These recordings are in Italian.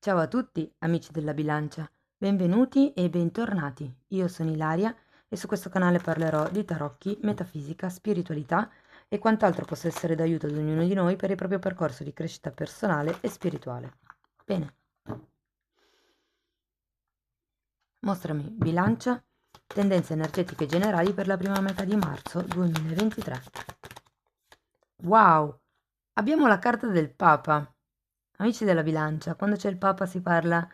Ciao a tutti, amici della bilancia, benvenuti e bentornati. Io sono Ilaria e su questo canale parlerò di tarocchi, metafisica, spiritualità e quant'altro possa essere d'aiuto ad ognuno di noi per il proprio percorso di crescita personale e spirituale. Bene, mostrami bilancia, tendenze energetiche generali per la prima metà di marzo 2023. Wow, abbiamo la carta del Papa. Amici della bilancia, quando c'è il Papa si parla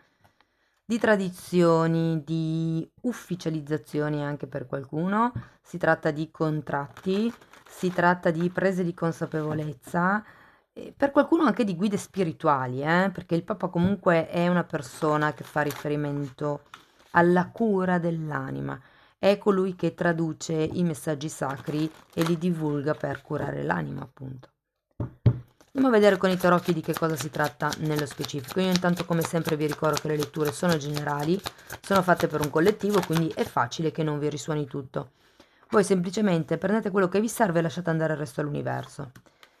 di tradizioni, di ufficializzazioni anche per qualcuno, si tratta di contratti, si tratta di prese di consapevolezza, e per qualcuno anche di guide spirituali, perché il Papa comunque è una persona che fa riferimento alla cura dell'anima, è colui che traduce i messaggi sacri e li divulga per curare l'anima, appunto. Andiamo a vedere con i tarocchi di che cosa si tratta nello specifico. Io intanto come sempre vi ricordo che le letture sono generali, sono fatte per un collettivo, quindi è facile che non vi risuoni tutto. Voi semplicemente prendete quello che vi serve e lasciate andare il resto all'universo.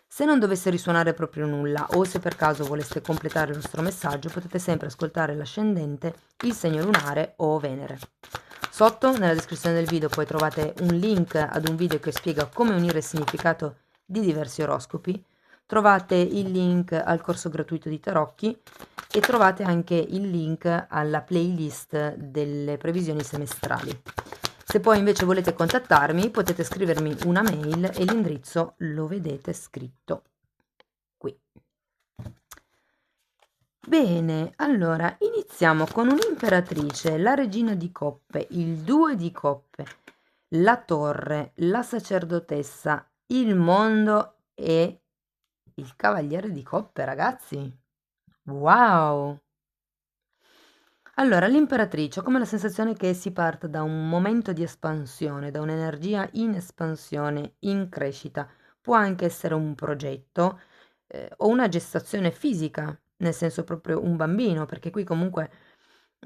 Se non dovesse risuonare proprio nulla o se per caso voleste completare il vostro messaggio, potete sempre ascoltare l'ascendente, il segno lunare o Venere. Sotto nella descrizione del video poi trovate un link ad un video che spiega come unire il significato di diversi oroscopi. Trovate il link al corso gratuito di tarocchi e trovate anche il link alla playlist delle previsioni semestrali. Se poi invece volete contattarmi potete scrivermi una mail e l'indirizzo lo vedete scritto qui. Bene, allora iniziamo con un'imperatrice, la regina di coppe, il 2 di coppe, la torre, la sacerdotessa, il mondo e il cavaliere di coppe, ragazzi. Wow! Allora, l'imperatrice ho come la sensazione che si parta da un momento di espansione, da un'energia in espansione, in crescita. Può anche essere un progetto, o una gestazione fisica, nel senso proprio un bambino, perché qui comunque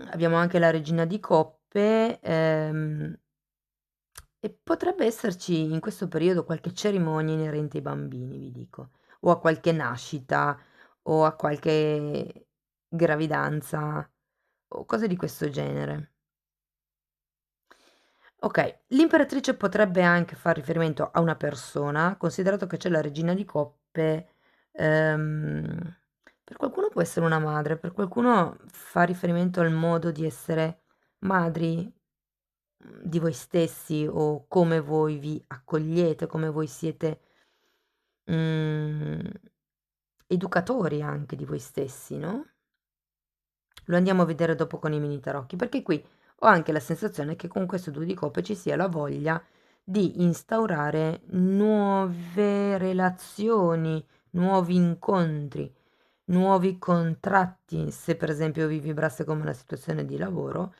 abbiamo anche la regina di coppe, e potrebbe esserci in questo periodo qualche cerimonia inerente ai bambini, vi dico, o a qualche nascita, o a qualche gravidanza, o cose di questo genere. Ok, l'imperatrice potrebbe anche far riferimento a una persona, considerato che c'è la regina di coppe, per qualcuno può essere una madre, per qualcuno fa riferimento al modo di essere madri, di voi stessi o come voi vi accogliete, come voi siete, mhmm, educatori anche di voi stessi, no? Lo andiamo a vedere dopo con i mini tarocchi, perché qui ho anche la sensazione che con questo 2 di coppe ci sia la voglia di instaurare nuove relazioni, nuovi incontri, nuovi contratti, se per esempio vi vibrasse come una situazione di lavoro.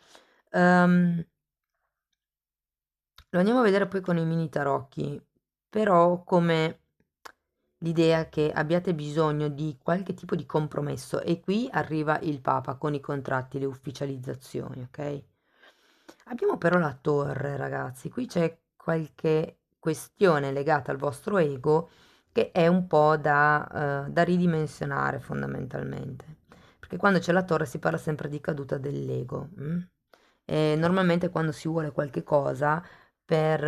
Lo andiamo a vedere poi con i mini tarocchi, però come l'idea che abbiate bisogno di qualche tipo di compromesso e qui arriva il Papa con i contratti, le ufficializzazioni, ok? Abbiamo però la torre, ragazzi, qui c'è qualche questione legata al vostro ego che è un po' da ridimensionare fondamentalmente, perché quando c'è la torre si parla sempre di caduta dell'ego. E normalmente quando si vuole qualche cosa per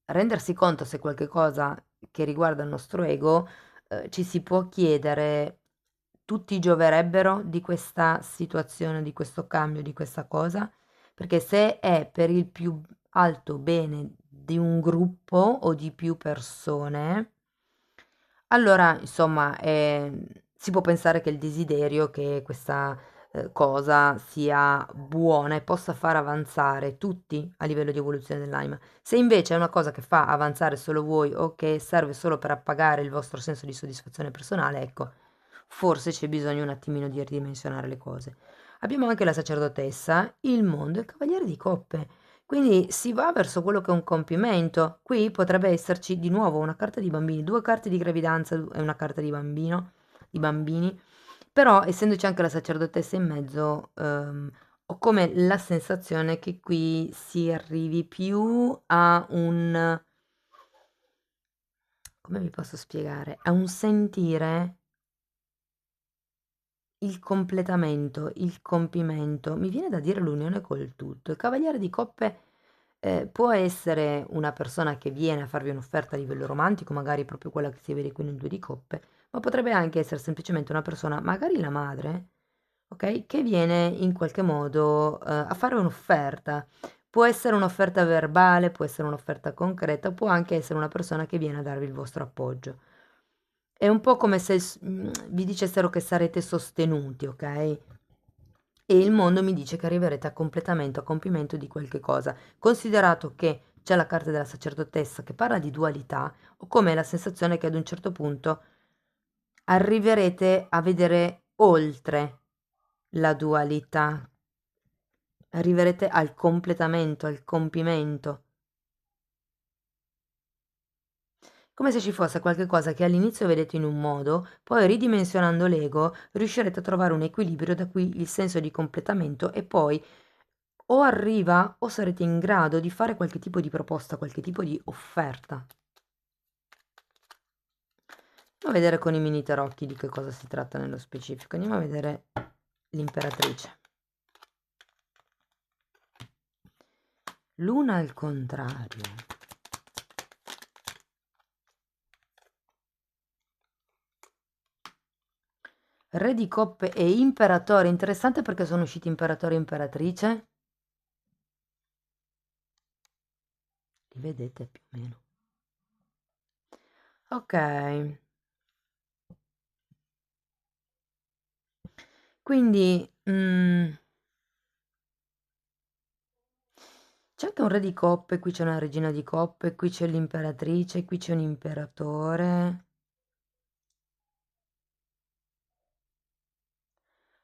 rendersi conto se qualche cosa che riguarda il nostro ego, ci si può chiedere: tutti gioverebbero di questa situazione, di questo cambio, di questa cosa? Perché se è per il più alto bene di un gruppo o di più persone, allora insomma, si può pensare che il desiderio che questa, cosa sia buona e possa far avanzare tutti a livello di evoluzione dell'anima. Se invece è una cosa che fa avanzare solo voi o che serve solo per appagare il vostro senso di soddisfazione personale, ecco, forse c'è bisogno un attimino di ridimensionare le cose. Abbiamo anche la sacerdotessa, il mondo e il cavaliere di coppe. Quindi si va verso quello che è un compimento. Qui potrebbe esserci di nuovo una carta di bambini, due carte di gravidanza e una carta di bambino, di bambini. Però, essendoci anche la sacerdotessa in mezzo, ho come la sensazione che qui si arrivi più a un, come vi posso spiegare? A un sentire il completamento, il compimento, mi viene da dire l'unione col tutto. Il cavaliere di coppe può essere una persona che viene a farvi un'offerta a livello romantico, magari proprio quella che si vede qui nel due di coppe, ma potrebbe anche essere semplicemente una persona, magari la madre, ok, che viene in qualche modo a fare un'offerta. Può essere un'offerta verbale, può essere un'offerta concreta, può anche essere una persona che viene a darvi il vostro appoggio. È un po' come se vi dicessero che sarete sostenuti, ok? E il mondo mi dice che arriverete a completamento, a compimento di qualche cosa. Considerato che c'è la carta della sacerdotessa che parla di dualità, ho come la sensazione che ad un certo punto arriverete a vedere oltre la dualità, arriverete al completamento, al compimento. Come se ci fosse qualche cosa che all'inizio vedete in un modo, poi ridimensionando l'ego riuscirete a trovare un equilibrio da cui il senso di completamento e poi o arriva o sarete in grado di fare qualche tipo di proposta, qualche tipo di offerta. Andiamo a vedere con i mini tarocchi di che cosa si tratta nello specifico. Andiamo a vedere l'imperatrice. Luna al contrario. Re di coppe e imperatore. Interessante perché sono usciti imperatore e imperatrice. Li vedete più o meno. Ok. Quindi c'è anche un re di coppe, qui c'è una regina di coppe, qui c'è l'imperatrice, qui c'è un imperatore.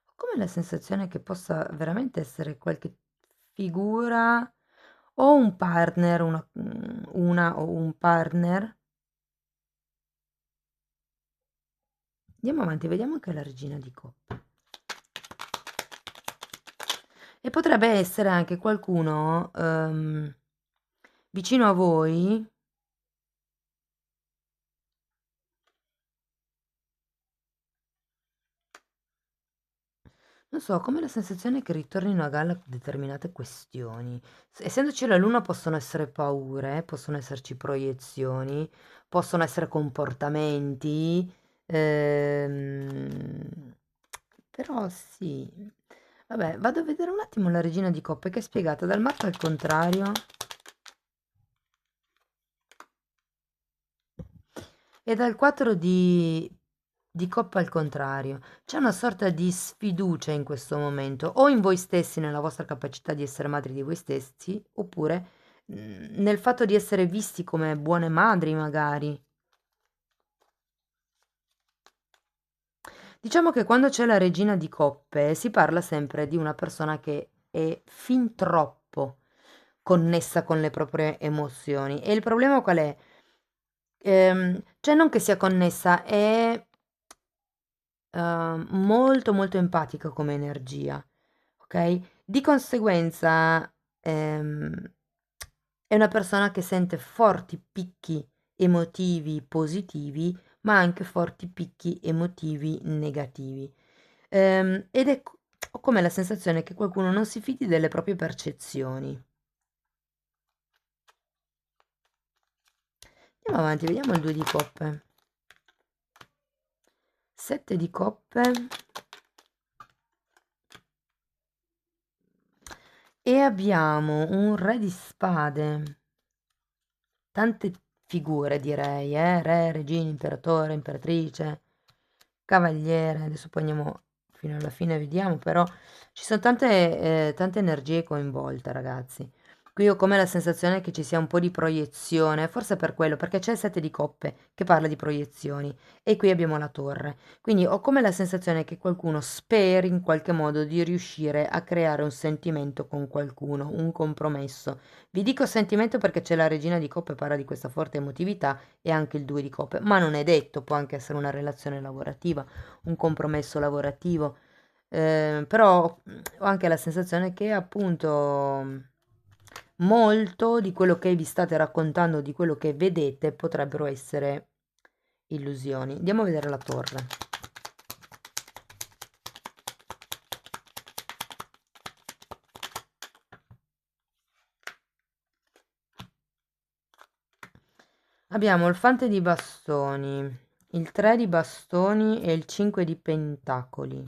Ho come la sensazione che possa veramente essere qualche figura o un partner, una o un partner. Andiamo avanti, vediamo anche la regina di coppe. E potrebbe essere anche qualcuno vicino a voi. Non so, ho come la sensazione che ritornino a galla determinate questioni. Essendoci la luna possono essere paure, possono esserci proiezioni, possono essere comportamenti, ehm, però sì. Vabbè, vado a vedere un attimo la regina di coppe che è spiegata dal matto al contrario e dal 4 di coppa al contrario. C'è una sorta di sfiducia in questo momento, o in voi stessi, nella vostra capacità di essere madri di voi stessi, oppure nel fatto di essere visti come buone madri, magari. Diciamo che quando c'è la regina di coppe si parla sempre di una persona che è fin troppo connessa con le proprie emozioni. E il problema qual è? Cioè non che sia connessa, è molto molto empatica come energia, ok? Di conseguenza è una persona che sente forti picchi emotivi positivi, ma anche forti picchi emotivi negativi. Ed è ho come la sensazione che qualcuno non si fidi delle proprie percezioni. Andiamo avanti, vediamo il 2 di coppe. 7 di coppe. E abbiamo un re di spade. Tante figure direi, re, regina, imperatore, imperatrice, cavaliere. Adesso poi andiamo fino alla fine, vediamo, però ci sono tante energie coinvolte, ragazzi. Qui ho come la sensazione che ci sia un po' di proiezione, forse per quello, perché c'è il 7 di coppe che parla di proiezioni e qui abbiamo la torre. Quindi ho come la sensazione che qualcuno speri in qualche modo di riuscire a creare un sentimento con qualcuno, un compromesso. Vi dico sentimento perché c'è la regina di coppe, parla di questa forte emotività e anche il 2 di coppe, ma non è detto, può anche essere una relazione lavorativa, un compromesso lavorativo. Però ho anche la sensazione che appunto molto di quello che vi state raccontando, di quello che vedete, potrebbero essere illusioni. Andiamo a vedere la torre. Abbiamo il fante di bastoni, il 3 di bastoni e il 5 di pentacoli.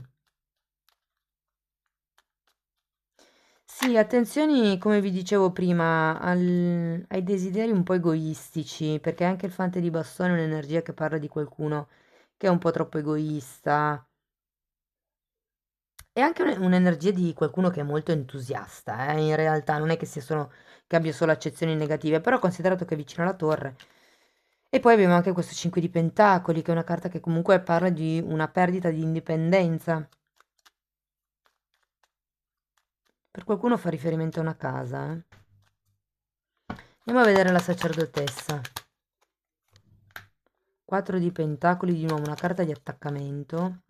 Sì, attenzioni, come vi dicevo prima, ai desideri un po' egoistici, perché anche il fante di bastoni è un'energia che parla di qualcuno che è un po' troppo egoista. È anche un'energia di qualcuno che è molto entusiasta, in realtà, non è che sia solo, che abbia solo accezioni negative, però considerato che è vicino alla torre. E poi abbiamo anche questo 5 di pentacoli, che è una carta che comunque parla di una perdita di indipendenza. Per qualcuno fa riferimento a una casa, eh. Andiamo a vedere la sacerdotessa. 4 di pentacoli, di nuovo una carta di attaccamento.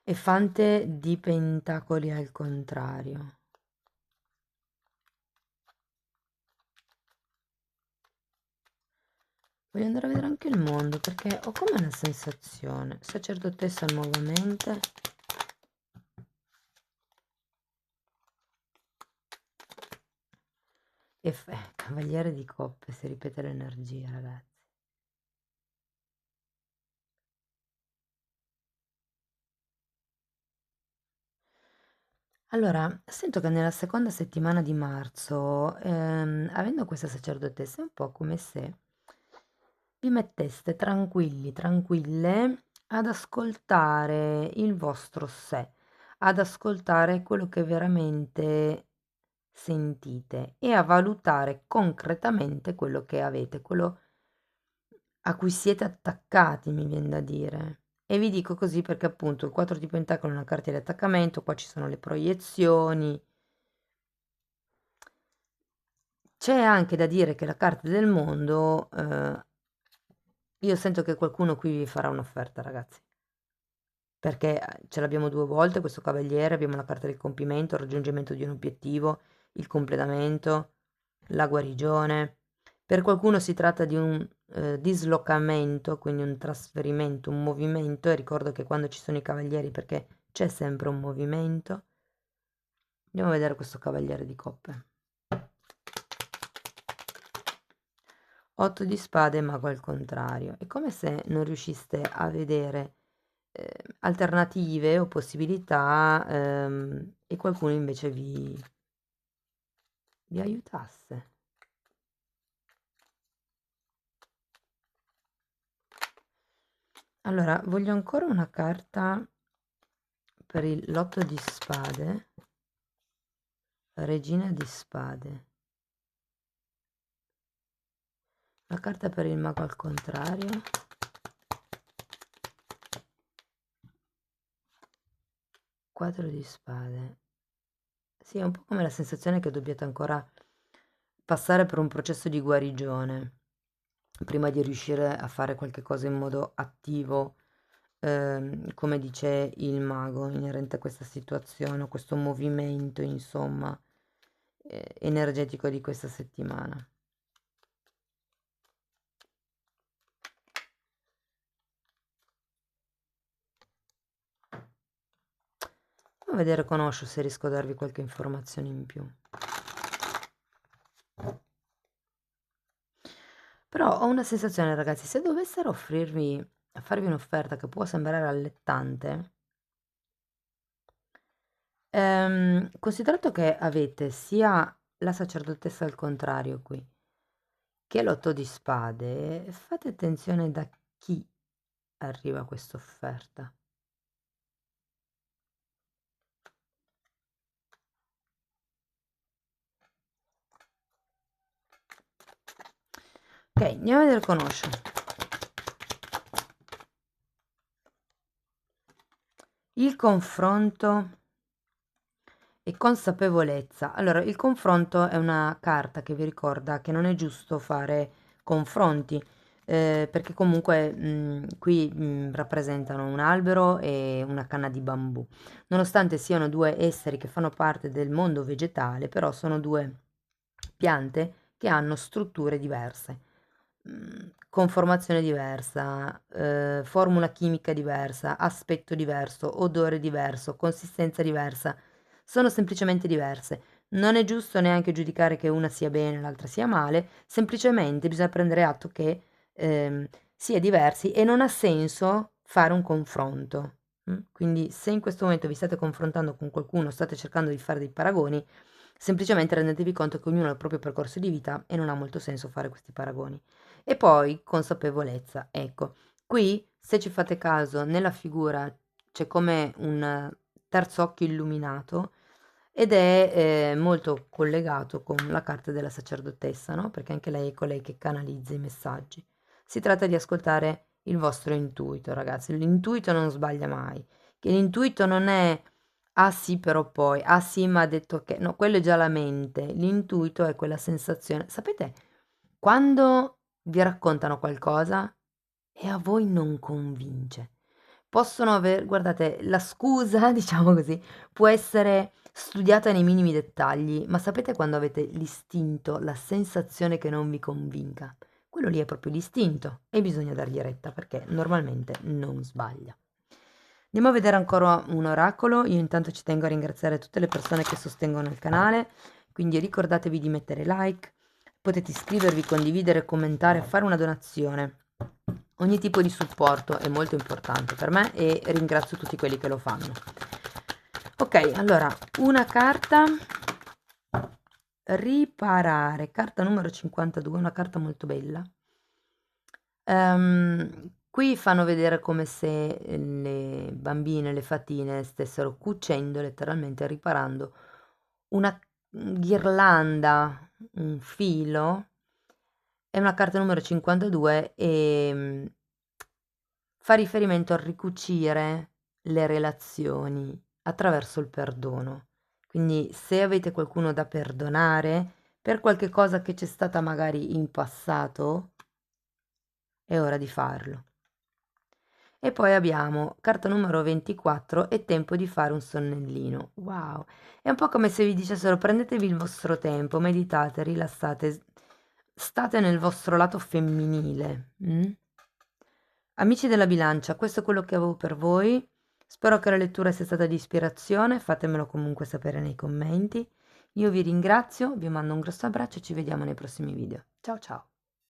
E fante di pentacoli al contrario. Voglio andare a vedere anche il mondo, perché ho come una sensazione. Sacerdotessa nuovamente. E cavaliere di coppe, si ripete l'energia, ragazzi. Allora, sento che nella seconda settimana di marzo, avendo questa sacerdotessa, è un po' come se vi metteste tranquilli, tranquille ad ascoltare il vostro sé, ad ascoltare quello che veramente sentite e a valutare concretamente quello che avete, quello a cui siete attaccati, mi viene da dire. E vi dico così perché appunto il 4 di pentacoli è una carta di attaccamento, qua ci sono le proiezioni. C'è anche da dire che la carta del mondo, io sento che qualcuno qui vi farà un'offerta, ragazzi. Perché ce l'abbiamo due volte, questo cavaliere, abbiamo la carta del compimento, il raggiungimento di un obiettivo, il completamento, la guarigione. Per qualcuno si tratta di un dislocamento, quindi un trasferimento, un movimento, e ricordo che quando ci sono i cavalieri, perché c'è sempre un movimento. Andiamo a vedere questo cavaliere di coppe. 8 di spade, mago al contrario. È come se non riusciste a vedere alternative o possibilità, e qualcuno invece vi aiutasse. Allora, voglio ancora una carta per l'otto di spade, regina di spade. La carta per il mago al contrario. 4 di spade. Sì, è un po' come la sensazione che dobbiate ancora passare per un processo di guarigione prima di riuscire a fare qualche cosa in modo attivo, come dice il mago, inerente a questa situazione, o questo movimento, insomma, energetico di questa settimana. Andiamo a vedere con Osho se riesco a darvi qualche informazione in più. Però ho una sensazione, ragazzi, se dovessero offrirvi, farvi un'offerta che può sembrare allettante, considerato che avete sia la sacerdotessa al contrario qui, che l'otto di spade, fate attenzione da chi arriva questa offerta. Ok, andiamo a vedere il conosco. Il confronto e consapevolezza. Allora, il confronto è una carta che vi ricorda che non è giusto fare confronti, perché comunque qui rappresentano un albero e una canna di bambù. Nonostante siano due esseri che fanno parte del mondo vegetale, però sono due piante che hanno strutture diverse, conformazione diversa, formula chimica diversa, aspetto diverso, odore diverso, consistenza diversa, sono semplicemente diverse. Non è giusto neanche giudicare che una sia bene e l'altra sia male, semplicemente bisogna prendere atto che si è diversi e non ha senso fare un confronto. Quindi se in questo momento vi state confrontando con qualcuno, state cercando di fare dei paragoni, semplicemente rendetevi conto che ognuno ha il proprio percorso di vita e non ha molto senso fare questi paragoni. E poi consapevolezza, ecco, qui se ci fate caso nella figura c'è come un terzo occhio illuminato ed è molto collegato con la carta della sacerdotessa, no? Perché anche lei è colei che canalizza i messaggi. Si tratta di ascoltare il vostro intuito, ragazzi. L'intuito non sbaglia mai. Che l'intuito non è ah sì, però poi, ah sì, ma ha detto che no, quello è già la mente. L'intuito è quella sensazione. Sapete, quando vi raccontano qualcosa e a voi non convince. Possono aver guardate, la scusa, diciamo così, può essere studiata nei minimi dettagli, ma sapete quando avete l'istinto, la sensazione che non vi convinca? Quello lì è proprio l'istinto e bisogna dargli retta perché normalmente non sbaglia. Andiamo a vedere ancora un oracolo. Io intanto ci tengo a ringraziare tutte le persone che sostengono il canale, quindi ricordatevi di mettere like, potete iscrivervi, condividere, commentare, fare una donazione. Ogni tipo di supporto è molto importante per me e ringrazio tutti quelli che lo fanno. Ok, allora, una carta, riparare, carta numero 52, una carta molto bella. Qui fanno vedere come se le bambine, le fatine stessero cucendo, letteralmente riparando una ghirlanda, un filo. È una carta numero 52 e fa riferimento al ricucire le relazioni attraverso il perdono. Quindi se avete qualcuno da perdonare per qualche cosa che c'è stata magari in passato, è ora di farlo. E poi abbiamo carta numero 24, è tempo di fare un sonnellino. Wow, è un po' come se vi dicessero prendetevi il vostro tempo, meditate, rilassate, state nel vostro lato femminile. Amici della bilancia, questo è quello che avevo per voi. Spero che la lettura sia stata di ispirazione, fatemelo comunque sapere nei commenti. Io vi ringrazio, vi mando un grosso abbraccio e ci vediamo nei prossimi video. Ciao ciao!